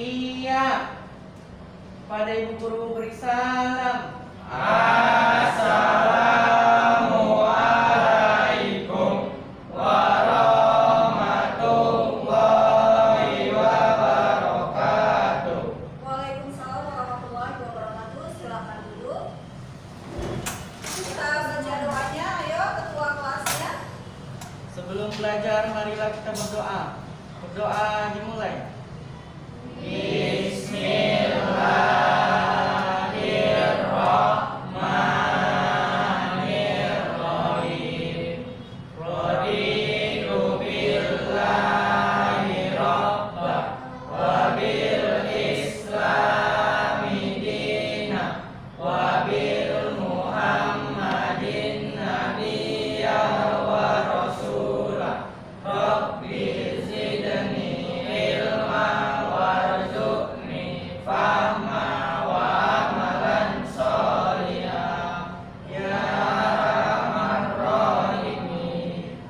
Siap. Pada Ibu Guru beri salam. Assalamualaikum warahmatullahi wabarakatuh. Waalaikumsalam warahmatullahi wabarakatuh. Silakan duduk. Kita baca doanya, ayo ketua kelasnya. Sebelum belajar, marilah kita berdoa. Berdoa dimulai. Bismillahirrahmanirrahim. Raditu billahi rabba wa bil islami dina wa bil muhammadin nabiyya wa rasulah. Rabbi zidni ilma warzuqni fahma wa amalan sholihan ya arhamar rahimin.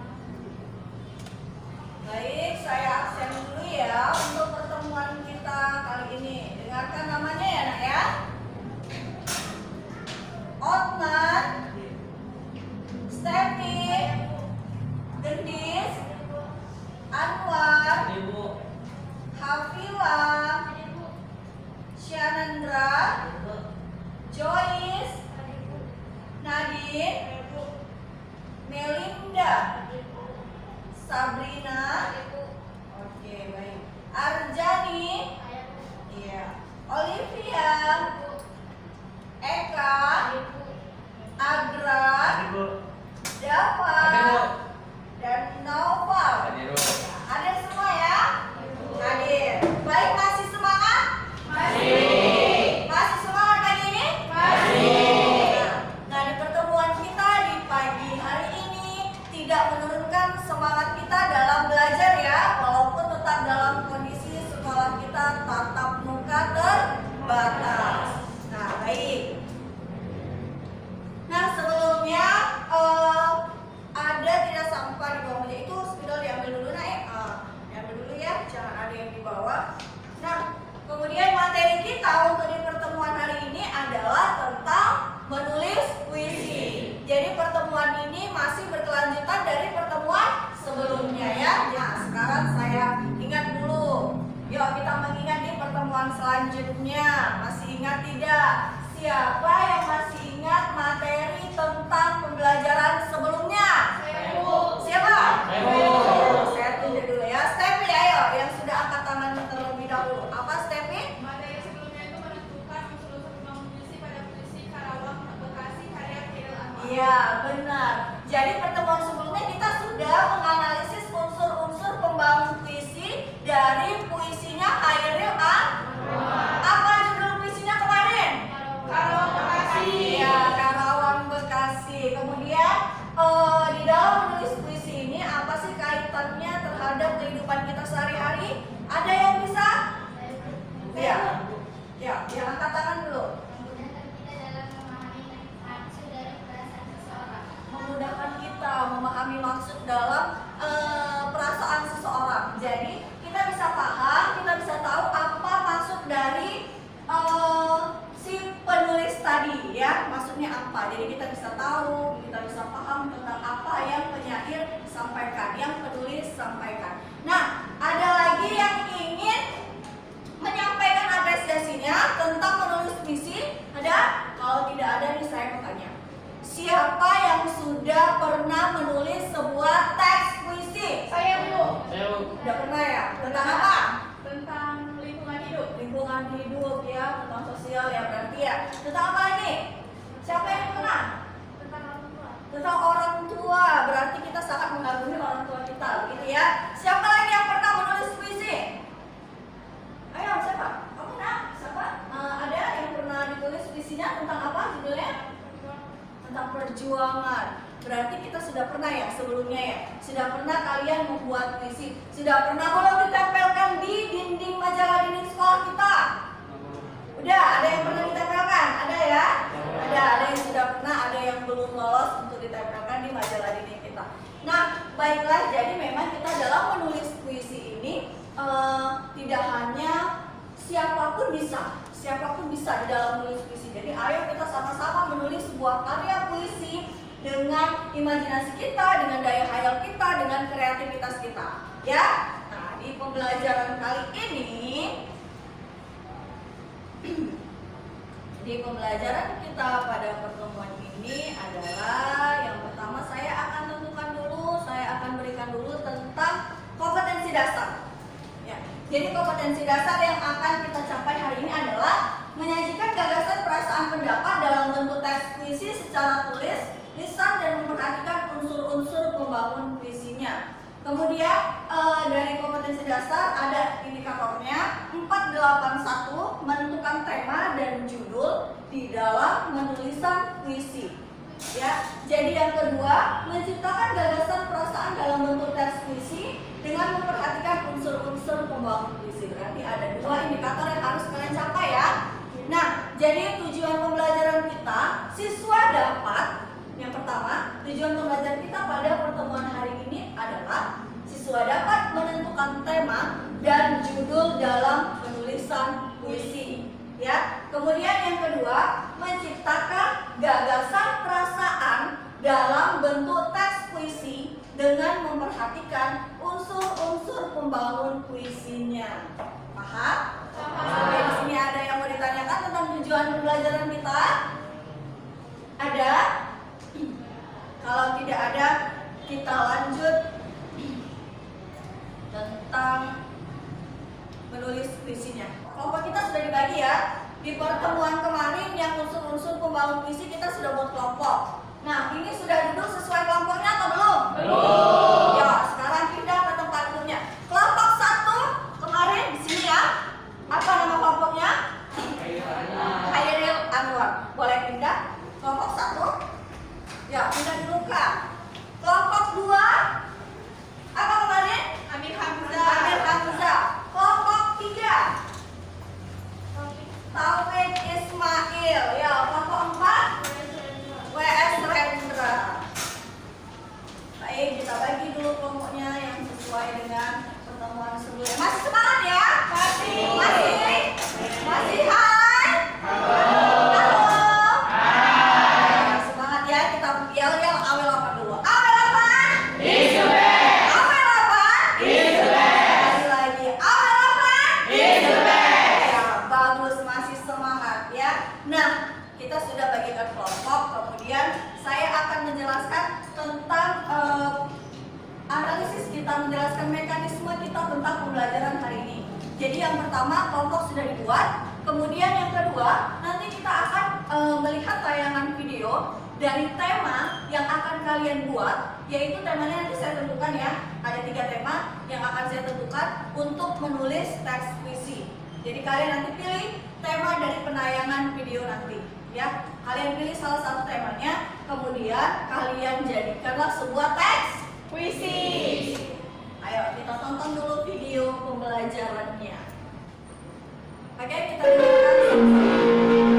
Baik, saya absen dulu ya untuk pertemuan kita kali ini. Dengarkan namanya ya, Nak ya. Otman, Stefi, Gendis, Anwar, Ibu. Hafila, Syanandra, Joyce, Nadine, Melinda, Sabrina, oke baik, Arjani, iya, Olivia, Eka, Agra, Ibu. Dava, dan Naufal. Hadir semua ya? Hadir. Baik, masih semangat? Masih. Masih semangat pagi ini? Masih. Nah, di pertemuan kita di pagi hari ini tidak menurunkan semangat kita dalam belajar ya, walaupun tetap dalam kondisi sekolah kita tatap muka terbatas. Nah, baik. Nah, sebelumnya ada tidak sampah di bawah meja itu spidol diambil dulu nak ya. Diambil dulu ya, jangan ada yang dibawa. Nah, kemudian materi kita untuk di pertemuan hari ini adalah tentang menulis puisi. Jadi pertemuan ini masih berkelanjutan dari pertemuan sebelumnya ya. Nah, sekarang saya ingat dulu. Yuk kita mengingat di pertemuan selanjutnya. Masih ingat tidak? Siapa yang masih ingat materi tentang pembelajaran sebelumnya? Siapa? Saya tunjuk dulu ya. Stefi ayo yang sudah angkat tangan terlebih dahulu. Apa Stefi? Materi sebelumnya itu menentukan unsur-unsur pembangun puisi pada puisi Karawang Bekasi karya Khairil Anwar. Iya benar. Jadi pertemuan sebelumnya kita sudah menganalisis unsur-unsur pembangun puisi dari puisinya Khairil Anwar. Apa judul puisinya kemarin? Karawang Bekasi. Iya, Karawang Bekasi. Kemudian di dalam menulis puisi ini apa sih kaitannya terhadap kehidupan kita sehari-hari? Ada yang bisa? Iya. Ya, yang angkat tangan dulu. Memudahkan kita memahami maksud dalam perasaan seseorang. Jadi kita bisa paham, kita bisa tahu apa maksud dari si penulis tadi ya, maksudnya apa. Jadi kita bisa tahu, kita bisa paham tentang apa yang penyair sampaikan, yang penulis sampaikan. Nah, ada lagi yang ingin menyampaikan apresiasinya tentang menulis puisi? Ada? Kalau tidak ada nih saya mau tanya. Siapa yang sudah pernah menulis sebuah teks puisi? Saya Bu. Udah pernah ya? Tentang apa? Tentang lingkungan hidup. Lingkungan hidup ya, tentang sosial ya berarti ya. Tentang apa lagi? Siapa yang pernah? Tentang orang tua. Tentang orang tua, berarti kita sangat mengagumi orang tua kita, gitu ya. Siapa lagi yang pernah menulis puisi? Ayo, siapa? Kamu nak? Siapa? Ada yang pernah ditulis puisinya tentang apa judulnya? Tentang perjuangan. Berarti kita sudah pernah ya sebelumnya ya. Sudah pernah kalian membuat puisi. Sudah pernah belum ditempelkan di dinding majalah dinding sekolah kita? Udah, ada yang pernah ditempelkan? Ada ya? Ada yang sudah pernah, ada yang belum lolos untuk ditempelkan di majalah dinding kita. Nah, baiklah, jadi memang kita dalam menulis puisi ini tidak hanya siapapun bisa di dalam menulis puisi. Jadi ayo kita sama-sama menulis sebuah karya puisi dengan imajinasi kita, dengan daya khayal kita, dengan kreativitas kita, ya. Nah, di pembelajaran kali ini, di pembelajaran kita pada pertemuan ini adalah yang pertama saya akan berikan dulu tentang kompetensi dasar. Ya. Jadi kompetensi dasar yang akan kita capai hari ini adalah menyajikan gagasan, perasaan, pendapat dalam bentuk teks puisi secara tulis, lisan, dan memperhatikan unsur-unsur pembangun puisinya. Kemudian dari kompetensi dasar ada indikatornya 481, menentukan tema dan judul di dalam penulisan puisi. Ya, jadi yang kedua, menciptakan gagasan, perasaan dalam bentuk teks puisi dengan memperhatikan unsur-unsur pembangun puisi. Berarti ada dua indikator yang harus kalian capai ya. Nah, jadi tujuan pembelajaran kita, siswa dapat, yang pertama, tujuan pembelajaran kita pada pertemuan hari ini adalah siswa dapat menentukan tema dan judul dalam penulisan puisi. Ya, kemudian yang kedua, menciptakan gagasan, perasaan dalam bentuk teks puisi dengan memperhatikan unsur-unsur pembangun puisinya. Paham? Sampai di sini ada yang mau ditanyakan tentang tujuan pembelajaran kita? Ada? Kalau tidak ada, kita lanjut tentang menulis puisinya. Kelompok kita sudah dibagi ya. Di pertemuan kemarin yang unsur-unsur pembangun puisi kita sudah buat kelompok. Nah, ini sudah duduk sesuai kelompoknya atau belum? Belum. Ya, sekarang pindah ke tempat duduknya. Kelompok 1 kemarin di sini ya. Apa nama kelompoknya? Khairil Anwar. Boleh pindah? Kelompok 1. Ya, pindah dulu Kak. Kelompok 2. Apa kemarin? Amir Hamzah. Amir Hamzah. Kelompok 3. Taufik Ismail. Ya, kelompok 4. WS Rendra. Baik, kita bagi dulu kelompoknya yang sesuai dengan pertemuan sebelumnya. Masih semangat ya? Masih. Masih hai? Halo. Semangat ya, kita yel-yel awel apa dulu? Awel apa? Isubek. Awel apa? Isubek. Lagi awel apa? Isubek. Ya, bagus, masih semangat ya. Nah, kita sudah bagikan kelompok, kemudian saya akan menjelaskan tentang analisis kita, menjelaskan mekanisme kita tentang pembelajaran hari ini. Jadi yang pertama, kelompok sudah dibuat, kemudian yang kedua, nanti kita akan melihat tayangan video dari tema yang akan kalian buat, yaitu temanya nanti saya tentukan ya. Ada 3 tema yang akan saya tentukan untuk menulis teks puisi. Jadi kalian nanti pilih tema dari penayangan video nanti. Ya, kalian pilih salah satu temanya, kemudian kalian jadikanlah sebuah teks puisi. Ayo kita tonton dulu video pembelajarannya. Oke, kita dengarkan sama-sama.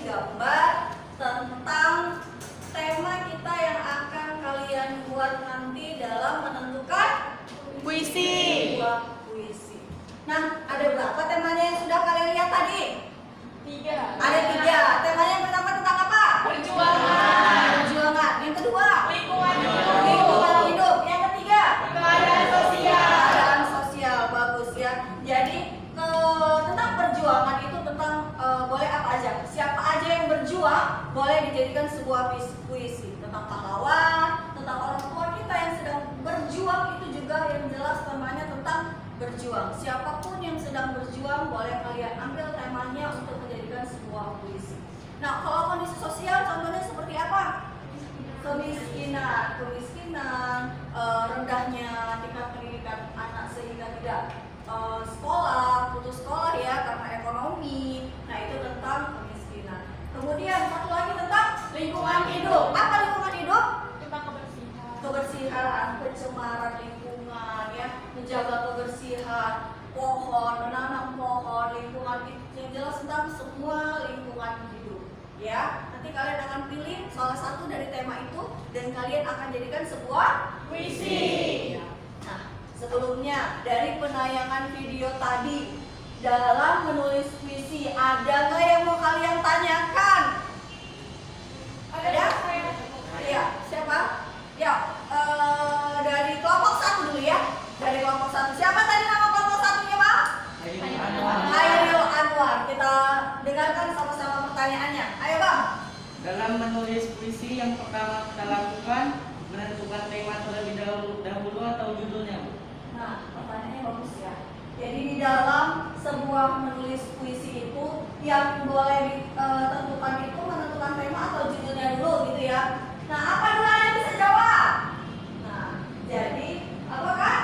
gambar tentang tema kita puisi. Sebuah puisi. Nah, ada berapa temanya yang sudah kalian lihat tadi? 3. Ada 3. Temanya yang pertama tentang apa? Perjuangan. Perjuangan. Yang kedua? Lingkungan hidup. Lingkungan hidup. Yang ketiga? Keadaan sosial. Keadaan sosial. Bagus ya. Jadi tentang perjuangan itu tentang boleh apa aja. Siapa aja yang berjuang boleh dijadikan sebuah puisi. Tentang pahlawan, tentang orang tua kita yang sedang berjuang, itu juga yang jelas temanya tentang berjuang. Siapapun yang sedang berjuang boleh kalian ambil temanya untuk menjadikan sebuah puisi. Nah, kalau kondisi sosial contohnya seperti apa? Kemiskinan, rendahnya tingkat pendidikan anak sehingga tidak putus sekolah ya karena ekonomi. Nah, itu tentang kemiskinan. Kemudian satu lagi tentang lingkungan hidup. Apa lingkungan hidup? Tentang kebersihan. Kebersihan, pencemaran lingkungan ya, menjaga kebersihan, pohon, menanam pohon, lingkungan yang jelas tentang semua lingkungan hidup ya. Nanti kalian akan pilih salah satu dari tema itu dan kalian akan jadikan sebuah Puisi. Nah, sebelumnya dari penayangan video tadi dalam menulis puisi ada nggak yang mau kalian tanyakan? Ada? Iya, siapa? Ya, dari kelompok 1 dulu ya. Dari kelompok 1. Siapa tadi nama kelompok 1-nya, Bang? Hairil Anwar. Kita dengarkan sama-sama pertanyaannya. Ayo, Bang. Dalam menulis puisi yang pertama kita lakukan menentukan tema terlebih dahulu atau judulnya, Bu? Nah, pertanyaannya bagus ya. Jadi di dalam sebuah menulis puisi itu yang boleh ditentukan itu menentukan tema atau judulnya dulu gitu ya. Nah, apa dulu yang bisa jawab? Nah, jadi apakah?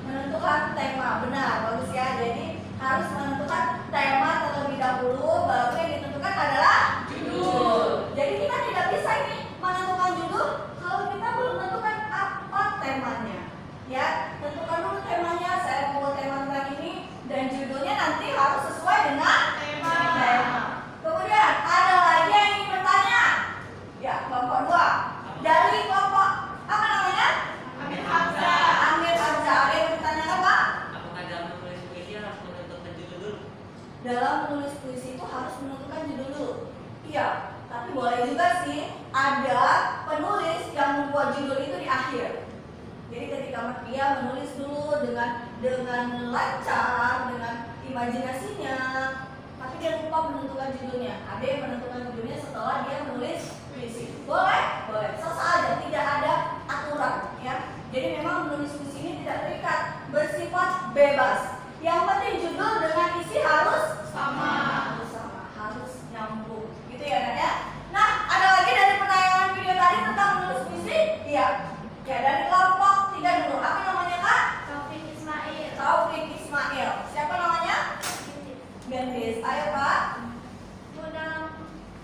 Menentukan tema. Benar, bagus ya. Jadi harus menentukan tema terlebih dahulu, baru yang ditentukan adalah judul. Jadi kita tidak bisa ini menentukan judul kalau kita belum menentukan apa temanya. Ya, tentukan dulu temanya. Saya mau buat tema tentang ini dan judulnya nanti harus sesuai dengan tema. Kemudian ada lagi yang ingin bertanya? Ya, kelompok 2. Dari kelompok apa namanya? Amir Hamzah. Amir Hamzah. Ada yang bertanyakan, Pak? Apakah dalam menulis puisi harus menentukan judul dulu? Dalam menulis puisi itu harus menentukan judul dulu. Iya, tapi boleh juga sih ada penulis yang membuat judul itu di akhir. Jadi ketika dia menulis dulu dengan lancar, dengan imajinasinya, tapi dia lupa menentukan judulnya. Ada yang menentukan judulnya setelah dia menulis puisi. Boleh, boleh. Sah aja, tidak ada aturan ya. Jadi memang menulis puisi ini tidak terikat, bersifat bebas. Yang penting judul dengan isi harus sama, harus nyambung. Gitu ya, Nak ya. Nah, ada lagi dari penayangan video tadi tentang menulis puisi? Iya. Ya, dari kelompok 3 dulu. Apa namanya, Kak? Taufik Ismail. Taufik Ismail. Siapa namanya? Gendis. Ayo, Kak.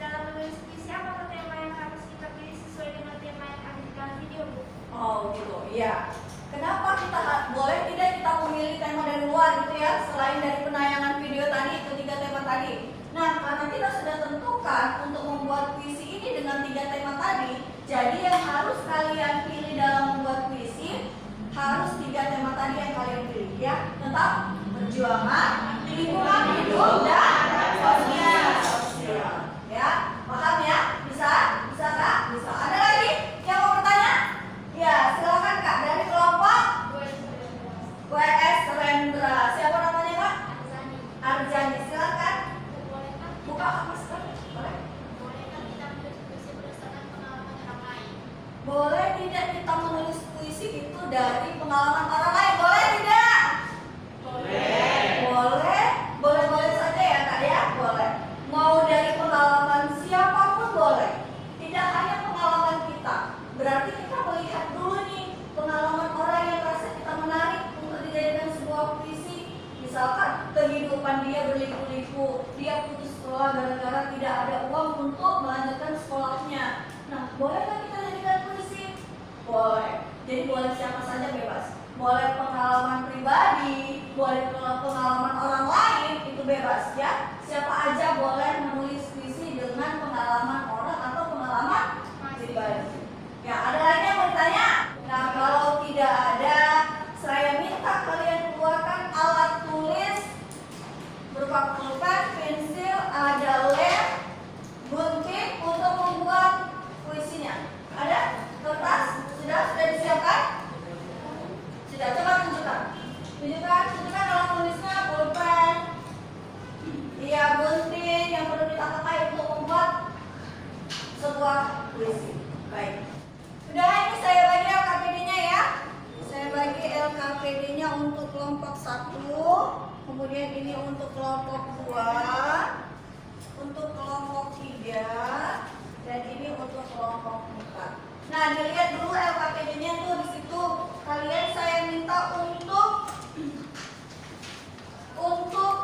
Dalam menulis puisi apa tema yang harus kita pilih sesuai dengan tema yang akan kita video, Bu? Oh, gitu. Iya. Kenapa kita boleh tidak kita memilih tema dari luar gitu ya, selain dari penayangan video tadi, ketiga tema tadi. Nah, karena kita sudah tentukan untuk membuat puisi ini dengan 3 tema tadi, jadi yang harus kalian pilih dalam membuat puisi harus 3 tema tadi yang kalian pilih ya, tentang perjuangan, lingkungan hidup, dan sosial. Ya, paham ya? Bisa? Bisa Kak? Bisa. Ada lagi yang mau bertanya? Ya, silakan Kak, dari kelompok WS Rendra. Siapa namanya Kak? Arjani. Silakan. Buka apa sekali? Boleh? Boleh tidak kita menulis puisi itu dari pengalaman orang lain? Boleh tidak? Boleh. Boleh saja ya Kak ya? Boleh. Mau dari pengalaman siapapun boleh. Tidak hanya pengalaman kita. Berarti kita melihat dulu nih pengalaman orang yang rasa kita menarik untuk dijadikan sebuah puisi. Misalkan kehidupan dia berliku-liku, dia putus sekolah gara-gara tidak ada uang untuk melanjutkan sekolahnya. Nah, bolehkah kita jadikan puisi? Boleh. Jadi boleh siapa saja bebas. Boleh pengalaman pribadi, boleh pengalaman orang lain, itu bebas ya. Siapa aja boleh menulis puisi dengan pengalaman orang atau pengalaman pribadi. Ya, ada lagi yang mau ditanya? Nah, kalau tidak ada, saya minta puisi. Baik. Udah, ini saya bagi LKPD-nya ya. Saya bagi LKPD-nya untuk kelompok 1, kemudian ini untuk kelompok 2, untuk kelompok 3, dan ini untuk kelompok 4. Nah, dilihat dulu LKPD-nya tuh di situ. Kalian saya minta untuk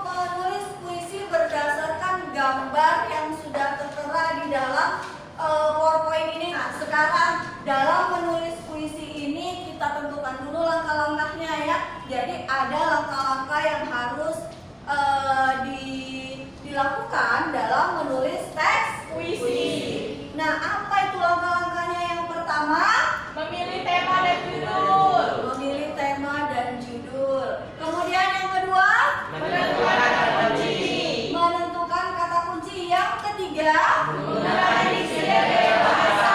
menulis puisi berdasarkan gambar yang sudah tertera di dalam PowerPoint ini. Nah, sekarang dalam menulis puisi ini kita tentukan dulu langkah-langkahnya ya. Jadi ada langkah-langkah yang harus dilakukan dalam menulis teks Puisi. Nah, apa itu langkah-langkahnya? Yang pertama, Memilih tema dan judul. memilih tema dan judul. Kemudian yang kedua, Menentukan kata kunci. menentukan kata kunci. Yang ketiga, Menggunakan diksi dan gaya bahasa.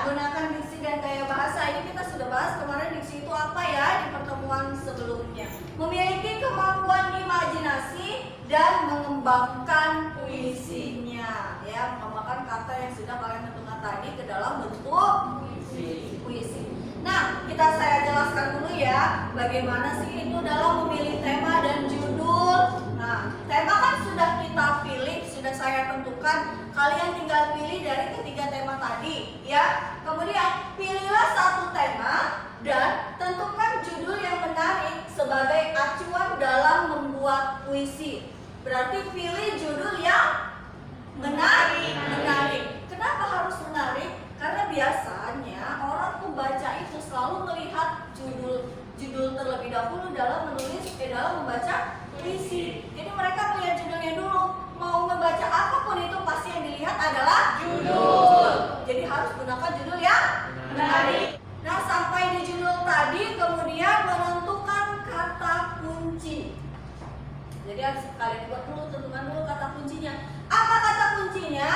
menggunakan diksi dan gaya bahasa. Ini kita sudah bahas kemarin, diksi itu apa ya di pertemuan sebelumnya. Memiliki kemampuan imajinasi dan mengembangkan puisinya, ya, mengembangkan kata yang sudah kalian tentukan tadi ke dalam bentuk puisi. Nah, saya jelaskan dulu ya, bagaimana sih itu dalam memilih tema dan judul. Nah, tema kan sudah kita pilih, sudah saya tentukan. Kalian tinggal pilih dari ketiga tema tadi, ya. Kemudian pilihlah satu tema dan tentukan judul yang menarik sebagai acuan dalam membuat puisi. Berarti pilih judul yang menarik. Kenapa harus menarik? Karena biasanya orang pembaca itu selalu melihat judul terlebih dahulu dalam membaca puisi. Jadi mereka melihat judulnya dulu. Mau membaca apapun itu pasti yang dilihat adalah Judul. Jadi harus gunakan judul yang menarik. Nah, sampai di judul tadi kemudian menentukan kata kunci. Jadi harus kalian buat dulu, tentukan dulu kata kuncinya. Apa kata kuncinya?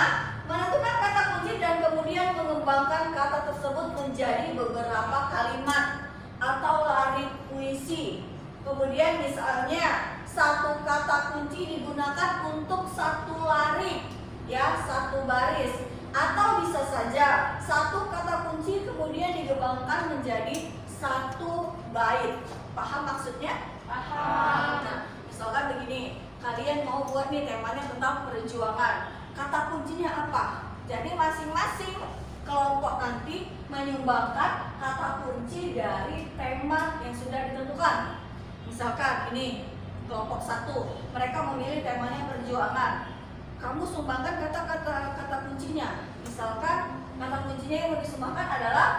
Menentukan kata kunci dan kemudian mengembangkan kata tersebut menjadi beberapa kalimat atau larik puisi. Kemudian misalnya satu kata kunci digunakan untuk satu larik, ya, satu baris. Atau bisa saja satu kata kunci kemudian dikembangkan menjadi satu bait. Paham maksudnya? Paham. Nah, misalkan begini, kalian mau buat nih temanya tentang perjuangan. Kata kuncinya apa? Jadi masing-masing kelompok nanti menyumbangkan kata kunci dari tema yang sudah ditentukan. Misalkan ini kelompok 1, mereka memilih temanya perjuangan. Kamu sumbangkan kata kuncinya. Misalkan kata kuncinya yang mau disumbangkan adalah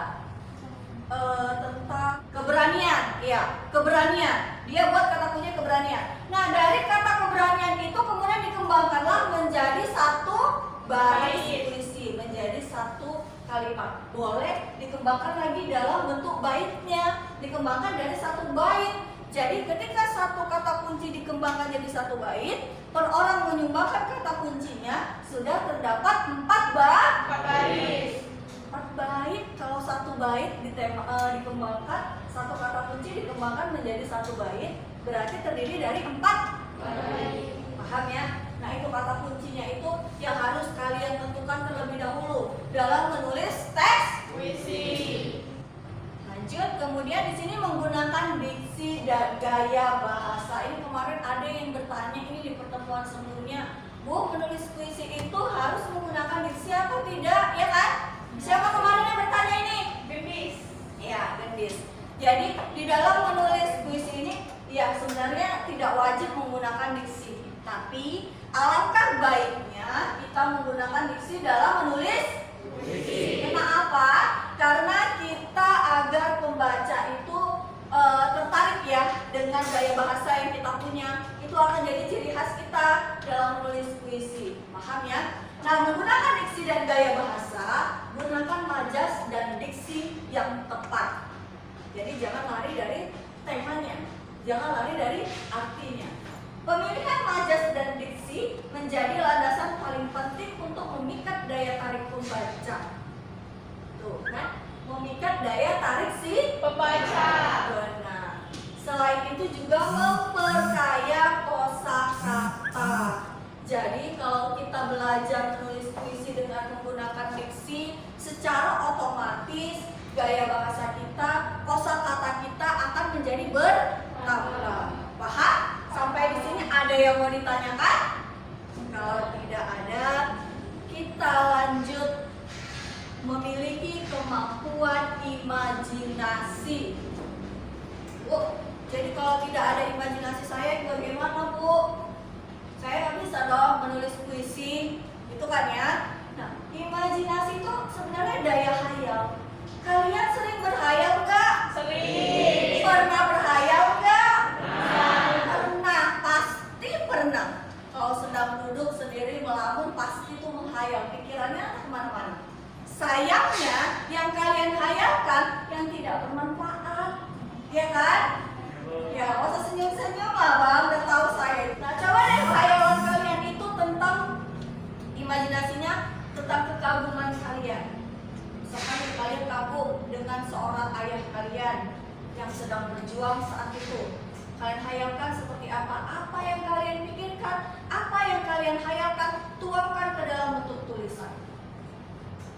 tentang keberanian, ya, keberanian. Dia buat kata kuncinya keberanian. Nah, dari kata keberanian itu kemudian dikembangkanlah menjadi satu baris puisi, menjadi satu kalimat. Boleh dikembangkan lagi dalam bentuk baitnya, dikembangkan dari satu bait. Jadi ketika satu kata kunci dikembangkan jadi satu bait, per orang menyumbangkan kata kuncinya sudah terdapat 4 baris. 4 bait. Kalau satu bait dikembangkan, satu kata kunci dikembangkan menjadi satu bait, berarti terdiri dari 4 bait. Paham ya? Nah, itu kata kuncinya itu yang harus kalian tentukan terlebih dahulu dalam menulis teks Puisi. Lanjut, kemudian di sini menggunakan diksi dan gaya bahasa. Ini kemarin ada yang bertanya ini di pertemuan sebelumnya, Bu, menulis puisi itu harus menggunakan diksi atau tidak? Ya kan? Siapa kemarin yang bertanya ini? Gendis. Ya, Gendis. Jadi di dalam menulis puisi ini, ya sebenarnya tidak wajib menggunakan diksi, tapi alangkah baiknya kita menggunakan diksi dalam menulis puisi. Kenapa? Karena kita agar pembaca itu tertarik ya dengan gaya bahasa yang kita punya. Itu akan jadi ciri khas kita dalam menulis puisi. Paham ya? Nah, menggunakan diksi dan gaya bahasa, gunakan majas dan diksi yang tepat. Jadi jangan lari dari temanya, jangan lari dari artinya. Pemilihan majas dan diksi menjadi landasan paling penting untuk memikat daya tarik pembaca. Tuh kan, memikat daya tarik si Pembaca. benar. Selain itu juga memperkaya kosakata. Jadi kalau kita belajar menulis puisi dengan menggunakan diksi, secara otomatis gaya bahasa kita, kosakata kita akan menjadi bertambah. Paham? Sampai di sini ada yang mau ditanyakan? Kalau tidak ada, kita lanjut memiliki kemampuan imajinasi. Bu, jadi kalau tidak ada imajinasi saya bagaimana, Bu? Saya nggak bisa dong menulis puisi, itu kan ya. Nah, imajinasi itu sebenarnya daya hayal. Kalian sering berhayal nggak? Sering. Pernah berhayal nggak? Pernah, pasti pernah. Kalau sedang duduk sendiri melamun pasti tuh menghayal, pikirannya kemana-mana. Sayangnya yang kalian hayalkan yang tidak bermanfaat, ya kan? Ya, nggak usah senyum-senyum lah bang, udah tahu saya. Nah, coba deh hayalan kalian itu tentang imajinasinya, tentang kekaguman kalian. Misalkan kalian kagum dengan seorang ayah kalian yang sedang berjuang saat itu. Kalian hayalkan seperti apa? Apa yang kalian pikirkan? Apa yang kalian hayalkan? Tuangkan ke dalam bentuk tulisan.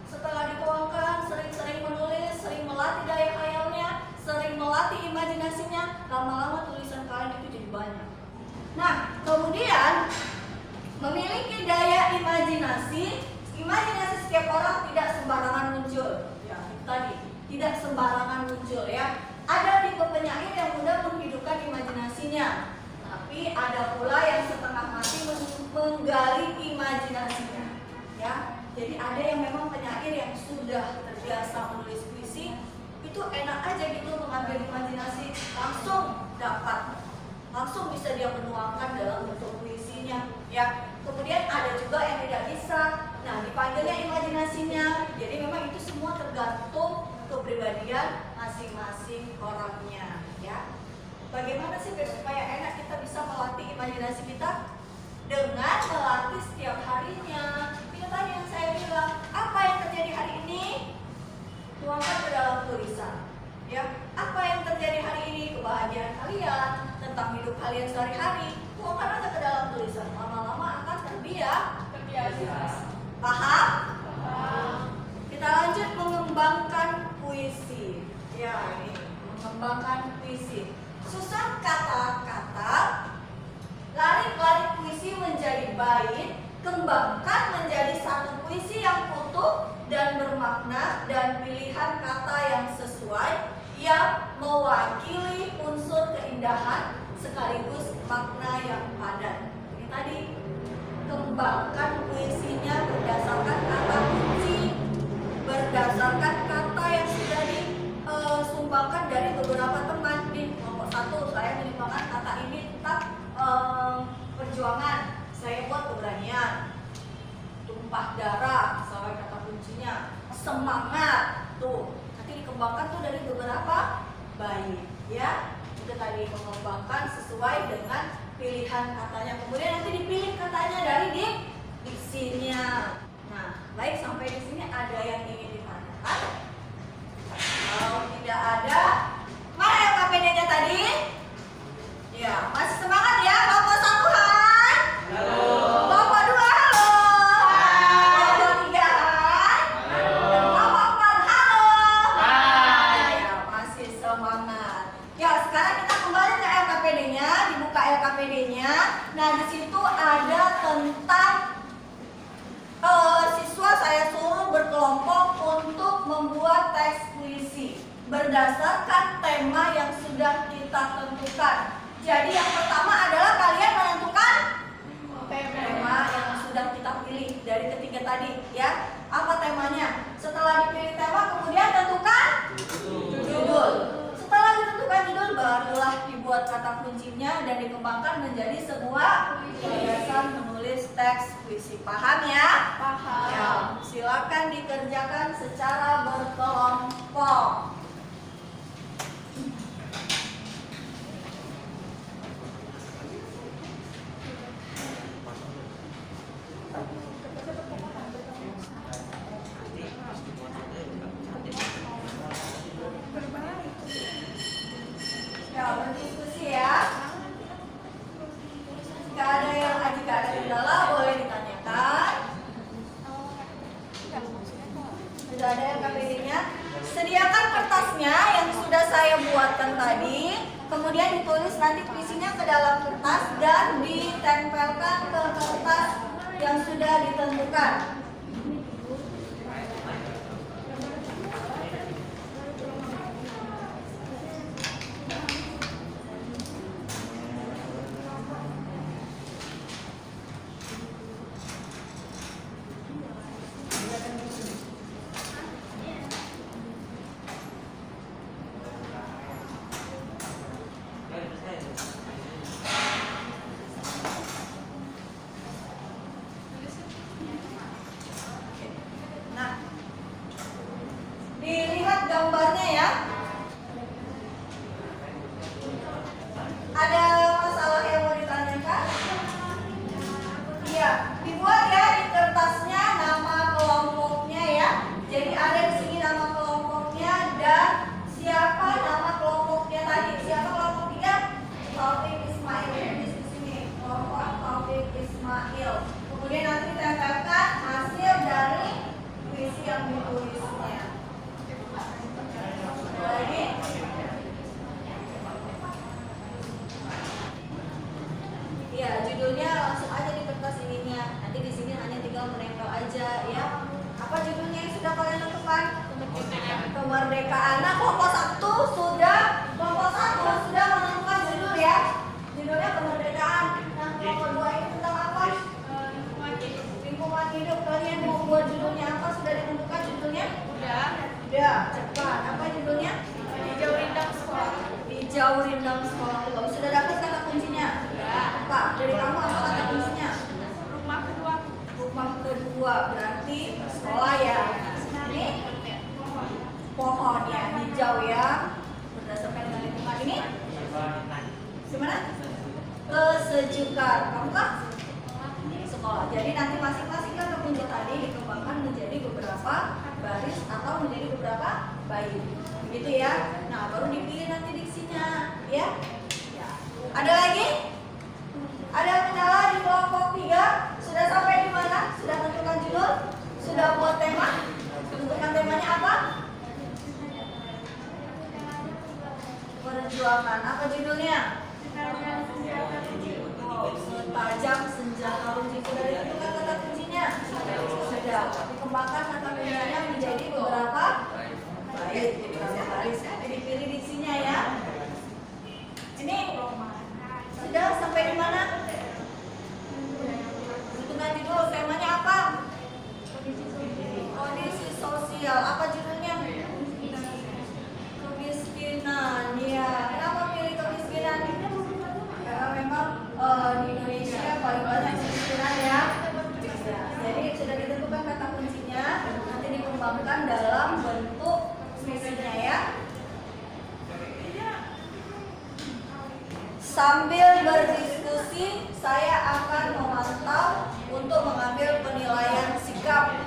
Setelah dituangkan, sering-sering menulis, sering melatih daya hayalnya, sering melatih imajinasinya, lama-lama tulisan kalian itu jadi banyak. Nah, kemudian memiliki daya imajinasi setiap orang tidak sembarangan muncul. Ya, itu tadi, tidak sembarangan muncul ya. Ada tipe penyair yang mudah menghidupkan imajinasinya, tapi ada pula yang setengah mati menggali imajinasinya. Ya, jadi ada yang memang penyair yang sudah terbiasa menulis puisi, itu enak aja gitu mengambil imajinasi, langsung dapat, langsung bisa dia menuangkan dalam bentuk puisinya. Ya, kemudian ada juga yang tidak bisa. Nah, dipanggilnya imajinasinya. Jadi memang itu semua tergantung kepribadian masing-masing orangnya, ya. Bagaimana sih supaya enak kita bisa melatih imajinasi kita? Dengan melatih setiap harinya. Itu tadi yang saya bilang, apa yang terjadi hari ini? Tuangkan ke dalam tulisan. Ya, apa yang terjadi hari ini? Kebahagiaan kalian, tentang hidup kalian sehari-hari, tuangkan aja ke dalam tulisan. Lama-lama akan terbiasa. Paham? Kita lanjut mengembangkan puisi. Ya, ini mengembangkan puisi. Susun kata-kata, larik-larik puisi menjadi bait, kembangkan menjadi satu puisi yang utuh dan bermakna, dan pilihan kata yang sesuai yang mewakili unsur keindahan sekaligus makna yang padat. Ini tadi, kembangkan puisinya berdasarkan kata kunci, berdasarkan kata yang sudah disumbangkan dari beberapa teman. Di kelompok 1 saya menyumbangkan kata ini tentang perjuangan, saya buat keberanian. Tumpah darah, misalnya kata kuncinya. Semangat, tuh nanti dikembangkan tuh dari beberapa bait, ya. Itu tadi mengembangkan sesuai dengan pilihan katanya. Kemudian nanti dipilih katanya dari diksinya. Nah, baik, sampai di sini ada yang ingin ditanyakan? Kalau tidak ada, mana yang KPD-nya tadi? Ya, masih semangat ya, kelompok 1 hai. Halo. Kelompok 2 halo. Hai. Kelompok 3 hai. Halo. Dan kelompok 4 halo. Hai. Ya, masih semangat. Ya, sekarang kita kembali ke LKPD-nya, dibuka LKPD-nya. Nah, di situ ada tentang siswa saya suruh berkelompok untuk membuat teks puisi berdasarkan tema yang sudah kita tentukan. Jadi yang pertama adalah kalian menentukan tema yang sudah kita pilih dari ketiga tadi, ya. Apa temanya? Setelah dipilih tema, kemudian tentukan judul. Setelah ditentukan judul, barulah dibuat kata kuncinya dan dikembangkan menjadi sebuah gagasan menulis teks puisi. Paham ya? Paham. Ya, silakan dikerjakan secara berkelompok. Ya, berdiskusi ya. Jika ada kendala boleh ditanyakan. Sudah ada yang KPD-nya? Sediakan kertasnya yang sudah saya buatkan tadi. Kemudian ditulis nanti puisinya ke dalam kertas dan ditempelkan ke kertas yang sudah ditentukan. Nah, dilihat gambarnya ya. Ada masalah yang mau ditanyakan? Iya, dibuat ya di kertasnya nama kelompoknya ya. Jadi ada di sini nama kelompoknya dan siapa nama kelompoknya tadi. Siapa kelompoknya? Taufik Ismail. Di sini kelompok Taufik Ismail. Kemudian nanti ditempelkan hasil dari puisi yang ditulisnya. Lagi. Ya, judulnya langsung aja di kertas ininya. Nanti di sini hanya tinggal menempel aja ya. Apa judulnya yang sudah kalian tentukan? Kemerdekaan. Nah, kelompok satu sudah menentukan judul ya. Judulnya kemerdekaan. Nah, kelompok dua ini tentang apa? Lingkungan hidup. Kalian mau buat judulnya apa? Sudah ditentukan judulnya? Udah, cepat. Apa judulnya? Hijau rindang sekolah. Hijau rindang sekolah. Kamu sudah dapat kata kuncinya? Apa? Dari kamu apa kata kuncinya? Rumah kedua. Rumah kedua berarti sekolah ya. Ini pohon ya, hijau ya. Berdasarkan dengan lingkungan ini. Gimana? Kesejukan. Kamu kah? Sekolah. Jadi nanti masing-masing kata kunci tadi dikembangkan menjadi beberapa baris atau menjadi beberapa bait. Begitu ya. Nah, baru dipilih nanti diksinya, ya. Ada lagi? Ada kendala di kelompok 3? Sudah sampai di mana? Sudah tentukan judul? Sudah buat tema? Tentukan temanya apa? Perjuangan. Apa judulnya? Oh, setajam senjata uji. Sudah ditentukan kata kuncinya? Sudah. Dikembangkan kata kuncinya menjadi beberapa bait, beberapa baris. Dipilih diksinya ya. Ini sudah sampai di mana? Tentukan judul. Temanya apa? Kondisi sosial. Apa judulnya? Kemiskinan. Ya. Kenapa pilih kemiskinan? Karena memang di Indonesia paling banyak kemiskinan ya. Jadi sudah ditentukan kata kuncinya. Nanti dikembangkan dalam bentuk puisinya ya. Sambil berdiskusi, saya akan memantau untuk mengambil penilaian sikap.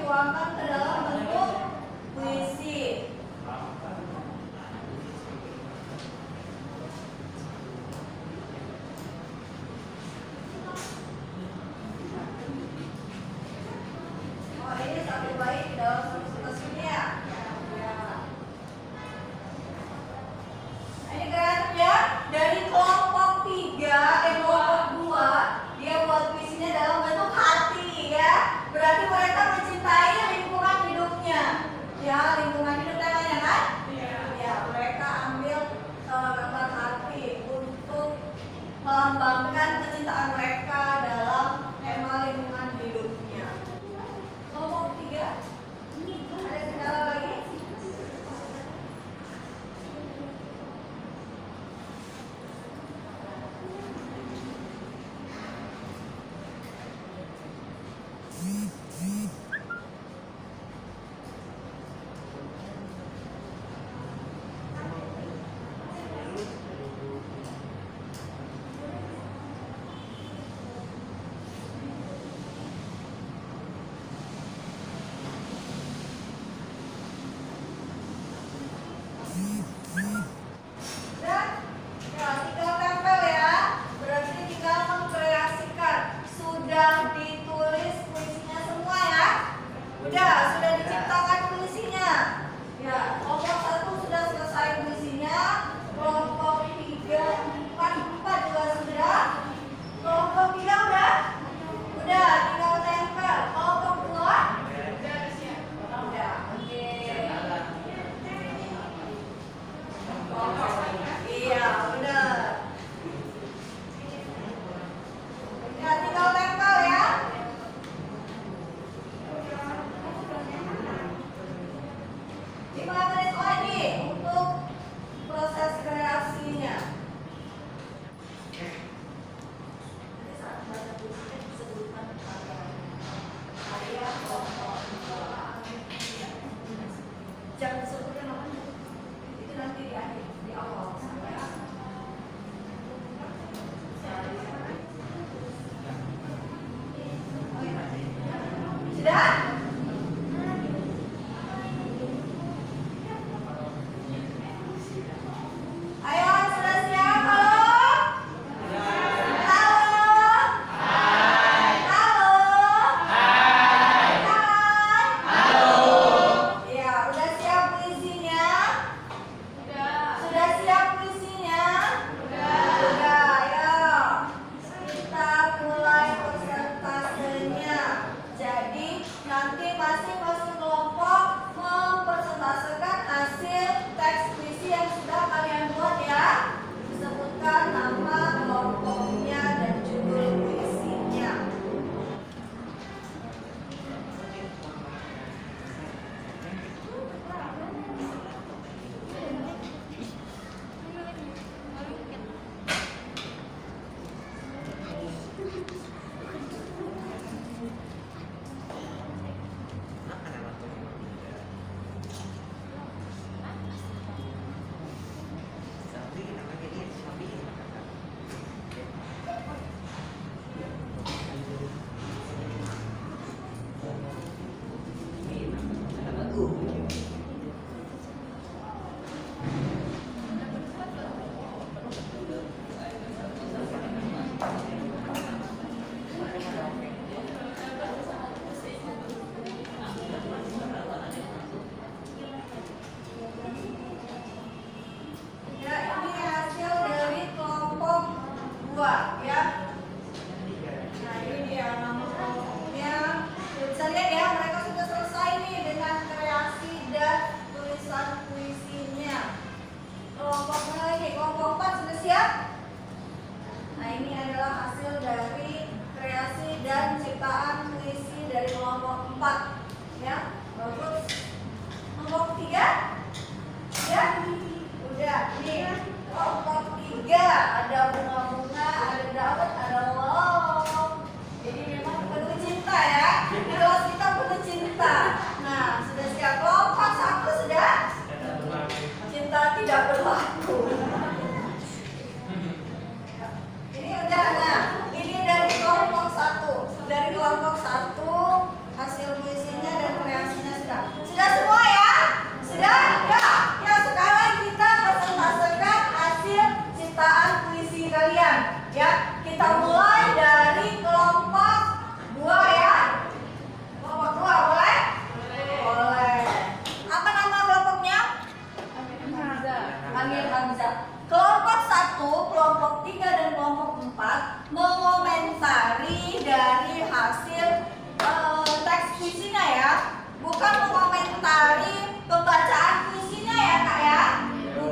dituangkan ke dalam bentuk puisi. Oh, ini satu bait dalam satu ini ya. Ya. Ini keren ya. Dari kelompok 3, kelompok 2, dia buat puisinya dalam bentuk hati ya. Berarti mereka mencintai lingkungan hidupnya. Ya, lingkungan hidup temanya kan? Ya, mereka ambil gambar hati untuk melambangkan kecintaan mereka dalam tema lingkungan hidupnya. Kelompok 3, ada kendala lagi? Dan ya, tinggal tempel ya. Berarti tinggal mengkreasikan. Sudah ditulis puisinya semua ya? Udah, sudah diciptakan puisinya. Ya, kelompok 1 sudah selesai puisinya. Kelompok 3, 4 juga sudah. Kelompok 3 udah? Udah, tinggal tempel. Kelompok 2? Udah, oke. Iya, benar. Ya, tinggal tempel ya. 5 menit lagi untuk proses kreasinya. Nanti saat baca puisinya disebutkan karya kelompok 2. Jangan disebutkan namanya. Itu nanti di akhir, di awal. Sudah? Ayo, sudah siap? Halo? Halo? Halo? Halo? Ya, udah siap puisinya? Sudah siap puisinya? Sudah, ayo. Kita mulai persentasenya. Jadi, nanti masing-masing kelompok mempresentasikan hasil teks puisi yang sudah kalian buat ya. Disebutkan nama kelompoknya dan judul puisinya. Ya, ini hasil dari kelompok 2 ya. Nah, ini dia nama kelompoknya. Bisa lihat ya, mereka sudah selesai nih dengan kreasi dan tulisan puisinya. Kelompok mana lagi? Kelompok 4 sudah siap? Nah, ini adalah hasil dari kreasi dan ciptaan puisi dari kelompok 4 ya. Bagus. Kelompok 3? Ya? Udah, nih kelompok 3 ada bunga-bunga, ada dawet, ada love. Jadi memang penuh cinta ya. Di kelas kita penuh cinta. Nah, sudah siap. Kelompok 1 sudah? Cinta tidak berlaku. Ini udah, nah ini dari kelompok 1. Dari kelompok 1 hasil puisinya dan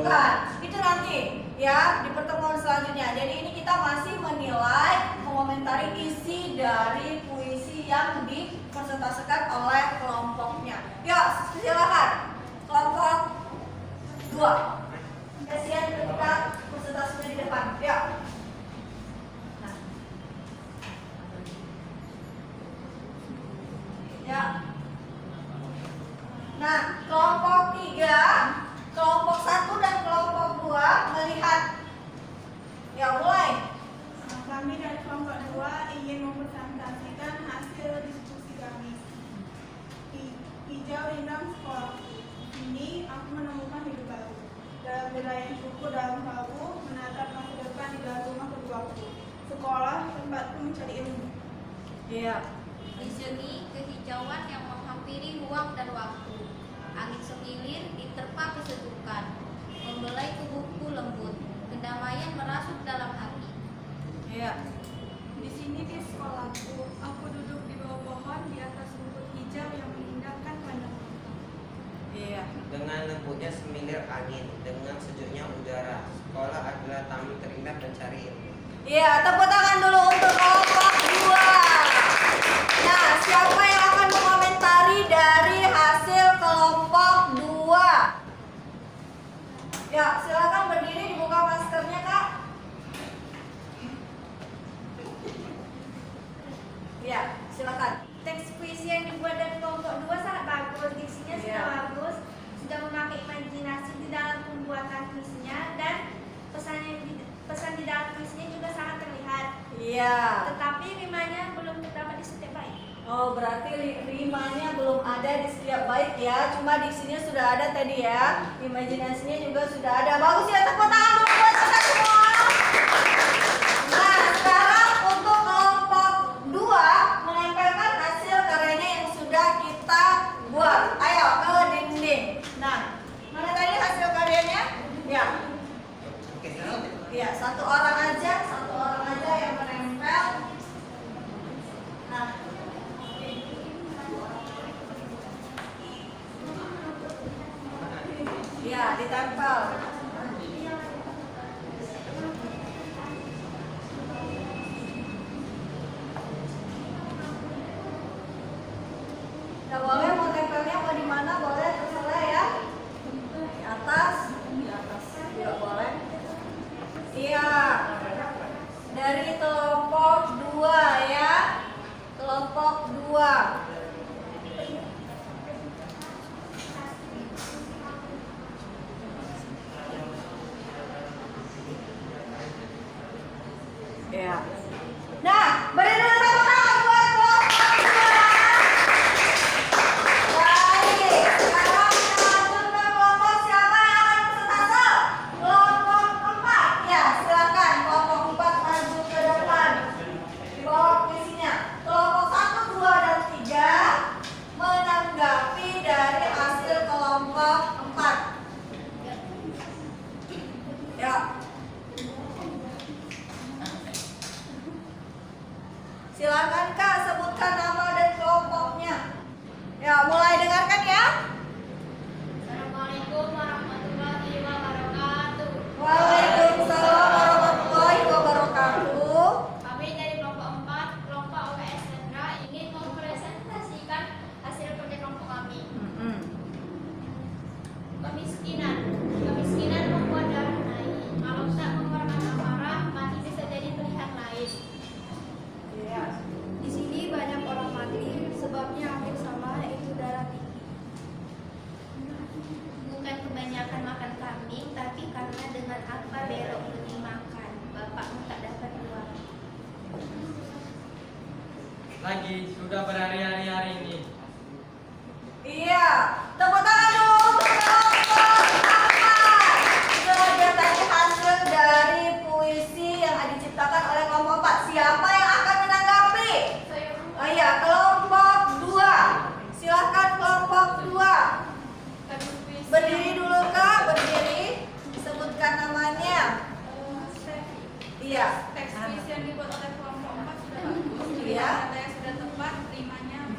Bukan, itu nanti ya di pertemuan selanjutnya. Jadi ini kita masih menilai, mengomentari isi dari puisi yang dipresentasikan oleh kelompoknya. Yuk, silakan. Kelompok 2. Kasihan ketika presentasinya di depan. Yuk. Ya. Nah, kelompok 3, kelompok 1 dan kelompok 2 melihat. Ya, mulai. Kami dari kelompok 2 ingin mempresentasikan hasil diskusi kami. Hijau rindang sekolah. Ini aku menemukan hidup baru. Dalam belayan suku dalam kalbu, menatap masa depan di dalam rumah keduaku. Sekolah tempatku mencari ilmu. Iya. Di seni kehijauan yang menghampiri ruang dan waktu. Angin semilir diterpa kesejukan, membelai tubuhku lembut. Kedamaian merasuk dalam hati. Iya. Di sini di sekolahku, aku duduk di bawah pohon di atas rumput hijau yang mengindahkan pandangan. Iya. Dengan lembutnya semilir angin, dengan sejuknya udara, sekolah adalah taman terindah pencari ilmu. Iya, tepuk tangan dulu untuk kelompok 2. Nah, siapa yang akan mengomentari dari hasil kelompok 2? Ya, silakan berdiri, dibuka maskernya, Kak. Ya, silakan. Teks puisi yang dibuat dari kelompok 2 sangat bagus, diksinya sudah Iya. bagus, sudah memakai imajinasi di dalam pembuatan puisinya, dan pesan di dalam puisinya juga sangat terlihat. Iya. Tetapi rimanya belum terdapat di setiap bait. Oh, berarti rimanya belum ada di setiap bait ya. Cuma diksinya sudah ada tadi ya. Imajinasinya juga sudah ada. Bagus ya, tepuk tangan dulu buat kita semua. Nah, sekarang untuk kelompok 2 menempelkan hasil karyanya yang sudah kita buat. Ayo ke dinding. Nah, mana tadi hasil karyanya? Ya. Oke, sekarang Iya, satu orang aja yang menempel. Nah, iya, ditempel. Nah, boleh mau tempelnya mau di mana boleh terserah ya. Di atas juga boleh. Iya. Dari kelompok 2 ya. Kelompok 2. Ya. Nah, beri dulu tepuk tangan buat kelompok 2. Baik, sekarang kita lanjut ke kelompok siapa yang akan presentase? Kelompok 4. Ya, silakan kelompok 4 maju ke depan. Di bawah puisinya. Kelompok 1, 2, dan 3 menanggapi dari hasil kelompok 4. Ya. Silakan Kak, sebutkan nama dan kelompoknya. Ya, mulai dengarkan ya. Assalamualaikum warahmatullahi wabarakatuh. Waalaikumsalam warahmatullahi wabarakatuh. Kami dari kelompok 4, kelompok UPS Sentra ingin mempresentasikan hasil kerja kelompok kami. Kemiskinan membuat darah naik. Kalau tak mengeluarkan amarah, mati bisa jadi pilihan lain. Iya. Di sini banyak orang mati, sebabnya hampir sama, yaitu darah tinggi. Bukan kebanyakan makan kambing, tapi karena dengan apa belok demi makan, bapakmu tak dapat uang. Lagi sudah berhari-hari hari ini. Iya. Tepuk tangan dulu untuk kelompok 4. Itu dia tadi hasil dari puisi yang diciptakan oleh kelompok 4. Siapa yang akan menanggapi? Oh iya, kelompok 2. Silahkan kelompok 2. Berdiri dulu Kak, berdiri. Sebutkan namanya. Iya. Teks puisi yang dibuat oleh kelompok 4 sudah bagus, Iya. kata yang sudah tepat, rimanya.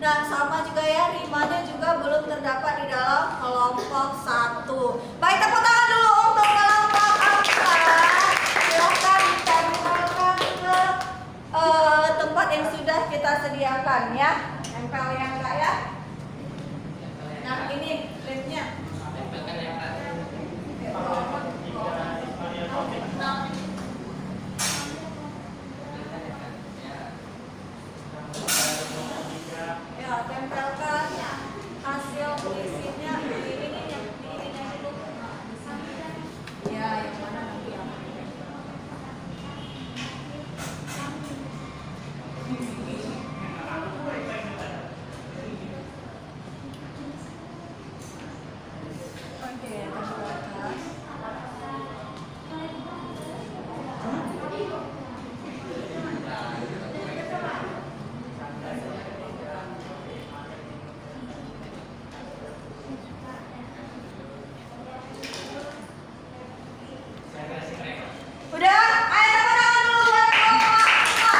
Dan sama juga ya, rimanya juga belum terdapat di dalam kelompok 1. Baik, tepuk tangan dulu untuk kelompok 4. Silakan ditempelkan ke tempat yang sudah kita sediakan ya. Tempel ya enggak ya? Nah ini rimnya. Tempelkan ya Pak. Ya, tempelkan hasil puisinya di ini dulu. Ya, yang mana nanti yang oke, tempelkan. Udah, ayo tepuk tangan dulu buat kelompok 4.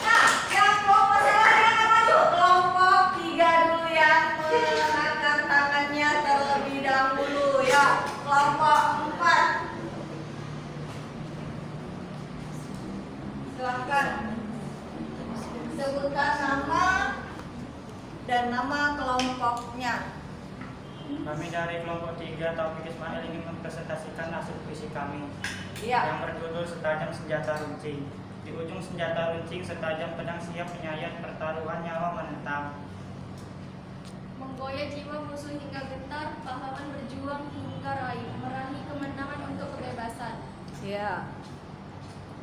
Nah, yang kelompok selanjutnya akan maju. Kelompok 3 dulu ya, mengangkat tangannya terlebih dahulu ya. Kelompok 4. Silakan sebutkan nama dan nama kelompoknya. Kami dari kelompok 3 Taufik Ismail ingin mempresentasikan hasil puisi kami Iya. yang berjudul Setajam Senjata Runcing. Di ujung senjata runcing setajam pedang siap menyayat, pertaruhan nyawa menentang. Menggoyah jiwa musuh hingga getar, pahlawan berjuang hingga raih, meraih kemenangan untuk kebebasan. Iya.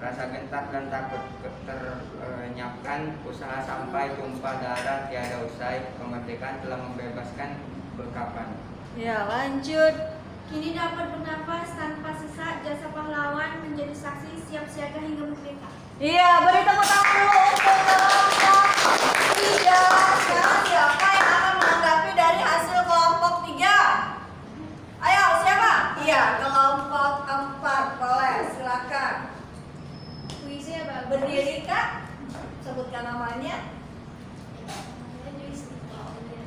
Rasa gentar dan takut terlenyapkan, usaha sampai tumpah darah tiada usai, kemerdekaan telah membebaskan berkapan. Ya, lanjut. Kini dapat bernafas tanpa sesak, jasa pahlawan menjadi saksi siap siaga hingga merdeka. Iya, beri tepuk tangan dulu untuk kelompok 3. Sekarang siapa yang akan menanggapi dari hasil kelompok 3? Ayo, siapa? Iya, kelompok 4. Boleh, silakan. Puisi ya bagus. Berdiri, Kak. Sebutkan namanya.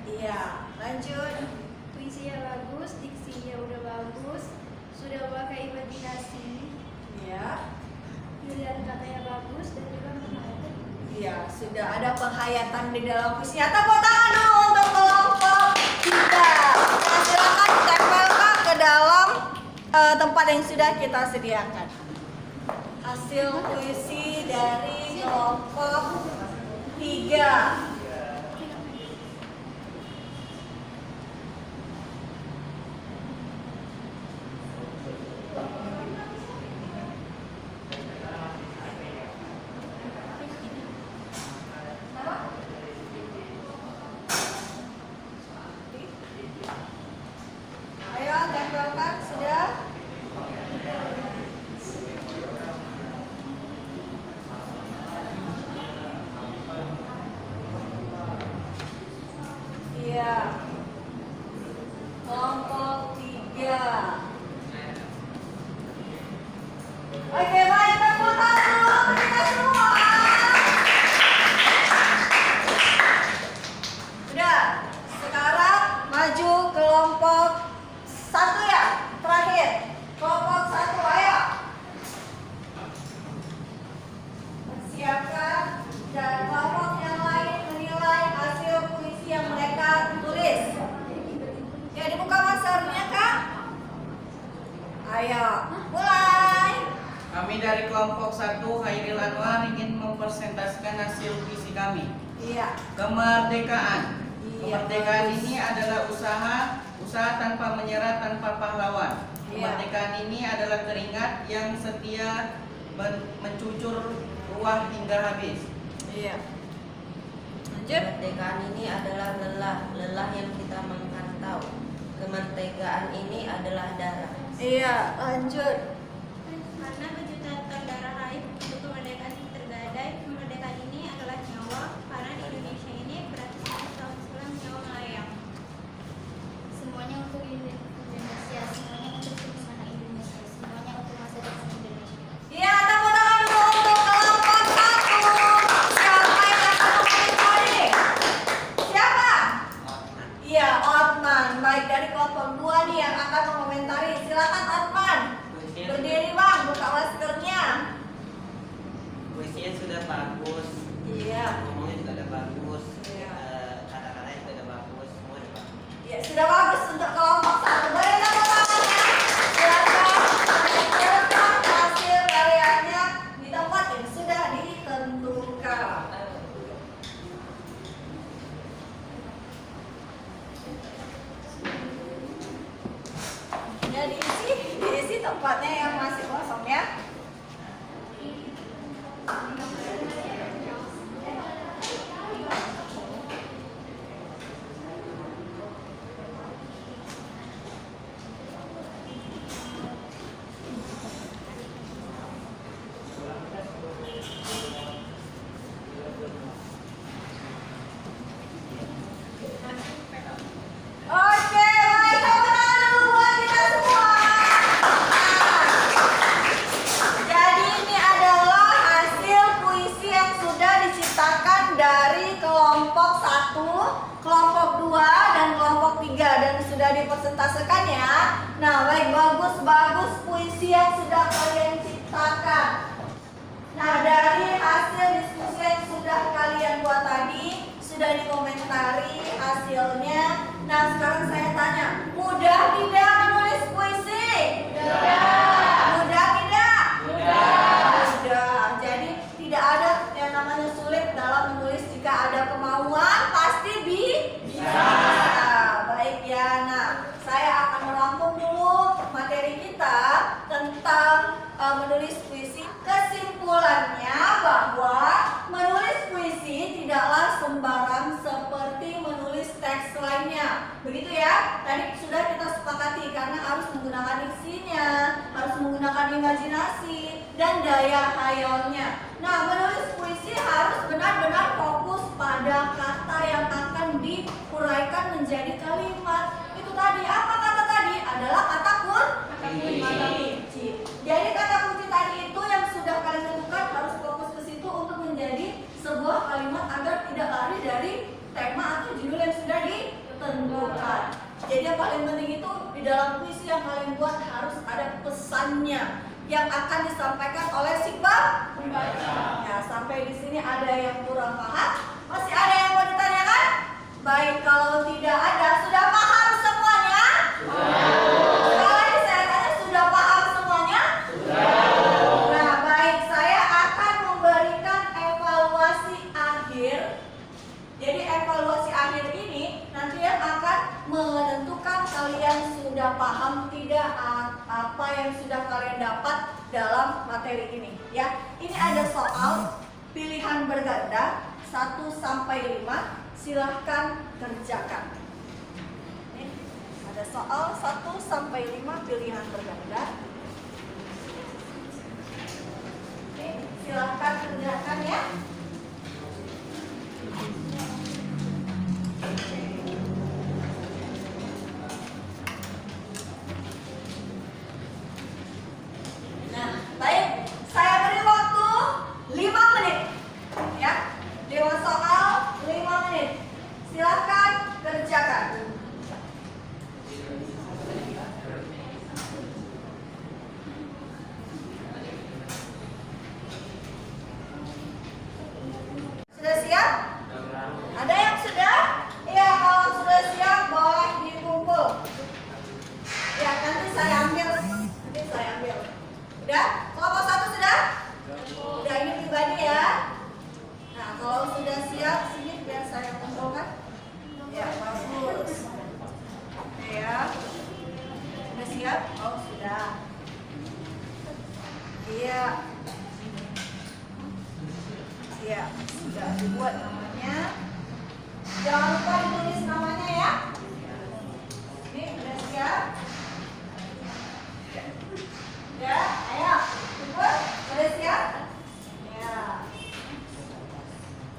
Iya, lanjut. Puisinya bagus, diksinya udah bagus, sudah pakai imajinasi, Iya. pilihan katanya bagus dan juga menghayati. Iya, sudah ada penghayatan di dalam puisinya. Tepuk tangan dulu untuk kelompok 3. Nah, silakan tempelkan ke dalam tempat yang sudah kita sediakan. Hasil puisi dari kelompok 3. Ayo tempelkan sudah. Iya. Kelompok 3. Oke, baik, tepuk tangan dulu untuk kita semua. Sudah. Sekarang maju kelompok 1 ya, terakhir. Kelompok 1, ayo. Persiapkan dan kelompok yang lain menilai hasil puisi yang mereka tulis. Ya, dibuka masernya, Kak. Ayo, mulai. Kami dari kelompok 1 Hairil Anwar ingin mempresentasikan hasil puisi kami. Iya. Kemerdekaan. Iya, Kemerdekaan bagus. ini adalah usaha tanpa menyerah, tanpa pahlawan. Iya. Kemerdekaan ini adalah keringat yang setia mencucur ruah hingga habis. Iya. Lanjut. Kemerdekaan ini adalah lelah yang kita mengantau. Kemerdekaan ini adalah darah. Iya, lanjut. Karena kejutan darah raib untuk kemerdekaan ini tergadai, kemerdekaan ini adalah nyawa, karena di Indonesia ini beratus-ratus tahun silam nyawa melayang. Semuanya untuk Indonesia, semuanya untuk kemenangan Indonesia, semuanya untuk masa depan Indonesia. Iya, tepuk tangan dulu untuk kelompok 1. Siapa yang akan bagus. Iya. Ngomongnya juga udah bagus. Iya. Kata-katanya juga udah bagus. Semua udah bagus. Ya, sudah bagus untuk kelompok 1. Boleh tepuk tangannya? Silakan menempelkan hasil karyanya di tempat yang sudah ditentukan. Ya, diisi tempatnya yang masih kosong ya. Oke, baik, tepuk tangan dulu buat kita semua. Jadi ini adalah hasil puisi yang sudah diciptakan dari kelompok 1, kelompok 2, dan kelompok 3 dan sudah dipresentasikan ya. Nah, baik, bagus puisi yang sudah kalian ciptakan. Nah, dari hasil diskusi yang sudah kalian buat tadi, sudah dikomentari hasilnya. Nah, sekarang saya tanya, mudah tidak menulis puisi? Mudah tidak? Mudah. Jadi tidak ada yang namanya sulit dalam menulis. Jika ada kemauan pasti bisa. Baik ya. Nah, saya akan merangkum dulu materi kita tentang menulis puisi. Kesimpulannya bahwa menulis puisi tidaklah sembarang seperti menulis teks lainnya. Begitu ya. Tadi sudah kita sepakati karena harus menggunakan diksinya, harus menggunakan imajinasi dan daya hayalnya. Nah, menulis puisi harus benar-benar fokus pada kata yang akan diuraikan menjadi kalimat. Itu tadi, apa kata tadi? Adalah kata kunci. Jadi kata kunci tadi itu yang sudah kalian tentukan harus fokus ke situ untuk menjadi sebuah kalimat agar tidak lari dari tema atau judul yang sudah ditentukan. Jadi yang paling penting itu di dalam puisi yang kalian buat harus ada pesannya yang akan disampaikan oleh si pembaca. Ya, sampai di sini ada yang kurang paham? Masih ada yang mau ditanyakan? Baik, kalau tidak ada, sudah paham semuanya? Sekali lagi saya tanya, sudah paham semuanya? Nah, baik, saya akan memberikan evaluasi akhir. Jadi evaluasi akhir ini nanti yang akan menentukan kalian sudah paham tidak apa yang sudah kalian dapat dalam materi ini ya. Ini ada soal pilihan berganda 1 sampai 5. Silahkan kerjakan. Ini ada soal 1 sampai 5 pilihan berganda. Oke, silahkan kerjakan ya. Nah, baik, saya beri waktu 5 menit ya. Dewan soal 5 menit. Silahkan kerjakan. Sudah siap? Ada yang sudah? Iya, kalau sudah siap boleh dikumpul. Ya, nanti saya ambil. Udah? Kelompok 1 sudah? Udah, ini pribadi ya. Nah, kalau sudah siap, sini biar saya kumpulkan. Ya, bagus. Oke ya. Sudah siap? Oh, sudah. Iya. Iya, sudah dibuat namanya. Jangan lupa ditulis namanya ya. Ini udah siap? Ya, ayo. Dibuat. Udah siap? Ya.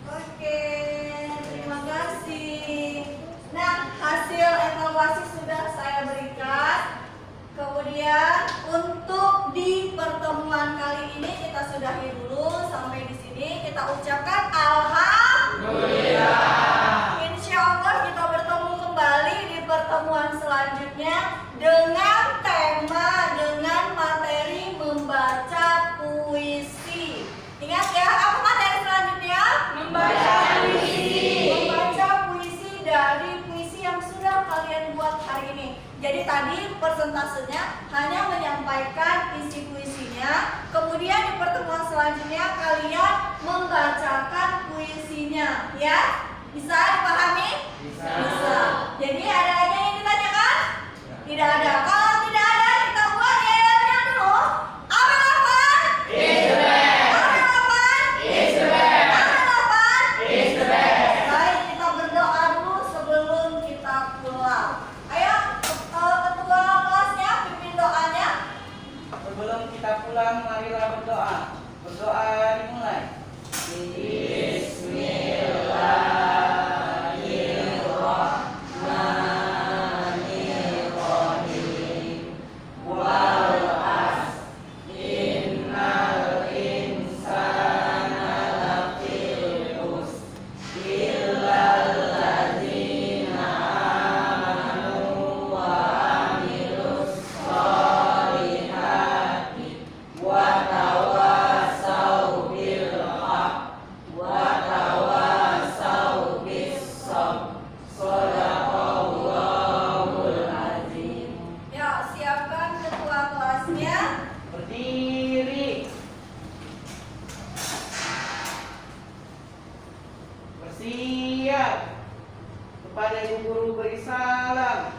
Oke, terima kasih. Nah, hasil evaluasi sudah saya berikan. Kemudian untuk di pertemuan kali ini kita sudahi dulu sampai di sini. Kita ucapkan alhamdulillah. Insya Allah kita bertemu kembali di pertemuan selanjutnya dengan tema, dengan materi membaca puisi. Ingat ya, apa materi persentasenya, hanya menyampaikan isi puisinya. Kemudian di pertemuan selanjutnya kalian membacakan puisinya, ya. Bisa dipahami? Bisa. Jadi ada lagi yang ditanyakan? Tidak ada. Kalau tidak ada, kita buat diagramnya dulu. Apa? Baik, kita berdoa dulu sebelum kita pulang. Ayo, ketua kelasnya pimpin doanya. Sebelum kita pulang, marilah berdoa. Berdoa dimulai. Ya, siapkan ketua kelasnya. Berdiri. Bersiap. Kepada ibu guru beri salam.